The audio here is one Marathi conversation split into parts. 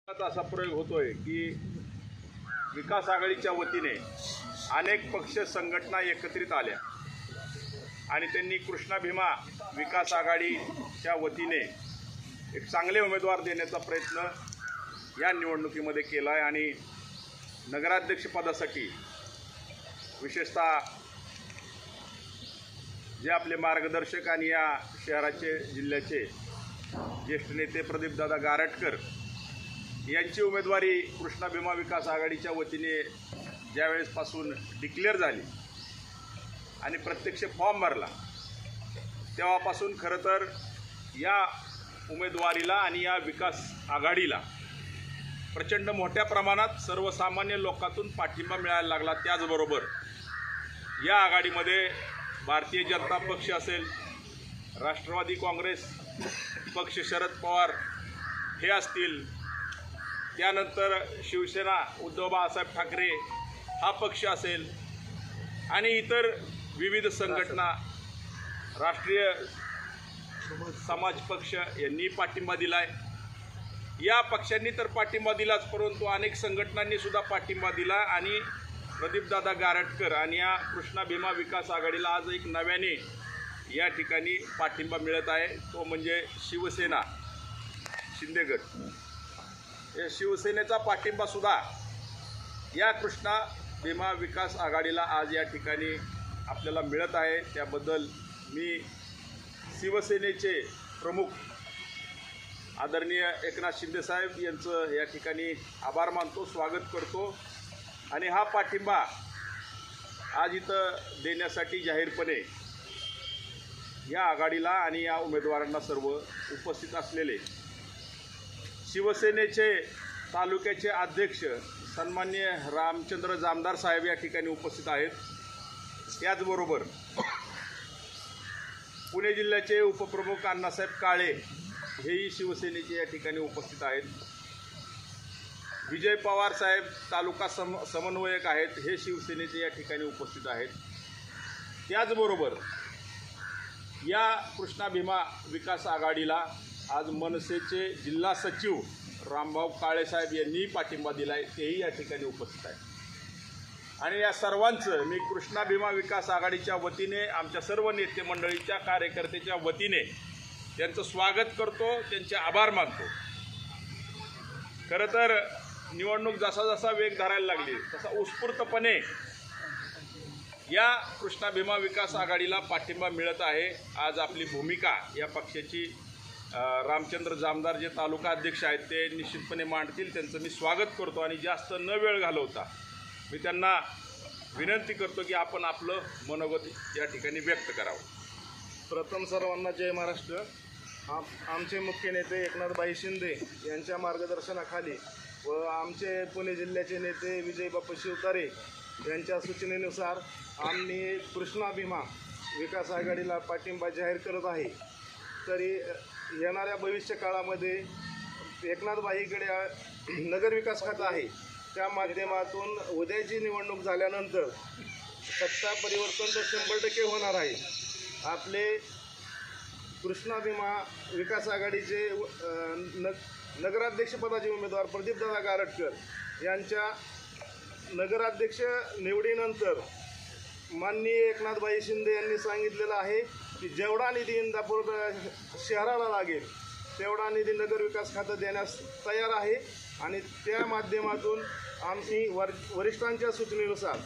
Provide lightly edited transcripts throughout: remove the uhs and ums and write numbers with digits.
असा प्रयोग होतोय की विकास आघाडीच्या वतीने अनेक पक्ष संघटना एकत्रित आल्या आणि त्यांनी कृष्णा भीमा विकास आघाडीच्या वतीने एक चांगले उमेदवार देण्याचा प्रयत्न या निवडणुकीमध्ये केला आहे आणि नगराध्यक्षपदासाठी विशेषतः जे आपले मार्गदर्शक आणि या शहराचे जिल्ह्याचे ज्येष्ठ नेते प्रदीपदादा गारटकर यांची उमेदवारी कृष्णा भीमा विकास आघाडीच्या वतीने ज्यावेळेसपासून डिक्लेअर झाली आणि प्रत्यक्ष फॉर्म भरला तेव्हापासून खरं तर या उमेदवारीला आणि या विकास आघाडीला प्रचंड मोठ्या प्रमाणात सर्वसामान्य लोकांतून पाठिंबा मिळायला लागला। त्याचबरोबर या आघाडीमध्ये भारतीय जनता पक्ष असेल, राष्ट्रवादी काँग्रेस पक्ष, शरद पवार हे असतील, त्यानंतर शिवसेना उद्धव बाळासाहेब ठाकरे हा पक्ष असेल आणि इतर विविध संघटना, राष्ट्रीय समाज पक्ष यांनी पाठिंबा दिला आहे। या पक्षांनी तर पाठिंबा दिलाच, परंतु अनेक संघटनांनी सुद्धा पाठिंबा दिला आणि प्रदीपदादा गारटकर आणि या कृष्णा भीमा विकास आघाडीला आज एक नव्याने या ठिकाणी पाठिंबा मिळत आहे, तो म्हणजे शिवसेना शिंदे गट। या शिवसेनेचा पाठिंबा सुद्धा या कृष्णा भीमा विकास आघाडीला आज या ठिकाणी आपल्याला मिळत आहे। त्याबद्दल मी शिवसेनेचे प्रमुख आदरणीय एकनाथ शिंदे साहेब यांचं या ठिकाणी आभार मानतो, स्वागत करतो आणि हा पाठिंबा आज इथं देण्यासाठी जाहीरपणे या आघाडीला आणि या उमेदवारांना सर्व उपस्थित असलेले शिवसेनेचे तालुक्याचे अध्यक्ष सन्माननीय रामचंद्र जामदार साहेब या ठिकाणी उपस्थित आहेत। त्याचबरोबर पुणे जिल्ह्याचे उपप्रमुख अण्णासाहेब काळे हेही शिवसेनेचे या ठिकाणी उपस्थित आहेत। विजय पवार साहेब तालुका समन्वयक आहेत, हे शिवसेनेचे या ठिकाणी उपस्थित आहेत। त्याचबरोबर या कृष्णा भीमा विकास आघाडीला आज मनसेचे जिल्हा सचिव रामभाऊ काळे साहेब यांनी पाठिंबा दिला आहे, तेही या ठिकाणी उपस्थित आहेत। आणि या सर्वांचं मी कृष्णा भीमा विकास आघाडीच्या वतीने आमच्या सर्व नेते मंडळीच्या कार्यकर्त्याच्या वतीने त्यांचं स्वागत करतो, त्यांचे आभार मानतो। खरं तर निवडणूक जसा जसा वेग धरायला लागली तसा उत्स्फूर्तपणे या कृष्णा भीमा विकास आघाडीला पाठिंबा मिळत आहे। आज आपली भूमिका या पक्षाची रामचंद्र जामदार जे तालुका अध्यक्ष आहेत ते निश्चितपणे मांडतील, त्यांचं मी स्वागत करतो आणि जास्त न वेळ घालवता मी त्यांना विनंती करतो की आपण आपलं मनोगत या ठिकाणी व्यक्त करावं। प्रथम सर्वांना जय महाराष्ट्र। आमचे मुख्य नेते एकनाथभाई शिंदे यांच्या मार्गदर्शनाखाली व आमचे पुणे जिल्ह्याचे नेते विजय बापू शिवतारे यांच्या सूचनेनुसार आम्ही कृष्णा भीमा विकास आघाडीला पाठिंबा जाहीर करत आहे। तरी येणाऱ्या भविष्य काळामध्ये एकनाथभाईकडे नगरविकास खातं आहे, त्या माध्यमातून उद्याची निवडणूक झाल्यानंतर सत्ता परिवर्तन तर 100% होणार आहे। आपले कृष्णा भीमा विकास आघाडीचे नगराध्यक्षपदाचे उमेदवार प्रदीपदादा गारटकर यांच्या नगराध्यक्ष निवडीनंतर माननीय एकनाथभाई शिंदे यांनी सांगितलेलं आहे की जेवढा निधी इंदापूर शहराला लागेल तेवढा निधी नगरविकास खातं देण्यास तयार आहे आणि त्या माध्यमातून आम्ही वरिष्ठांच्या सूचनेनुसार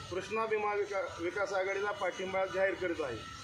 कृष्णा भीमा विकास आघाडीला पाठिंबा जाहीर करीत आहे।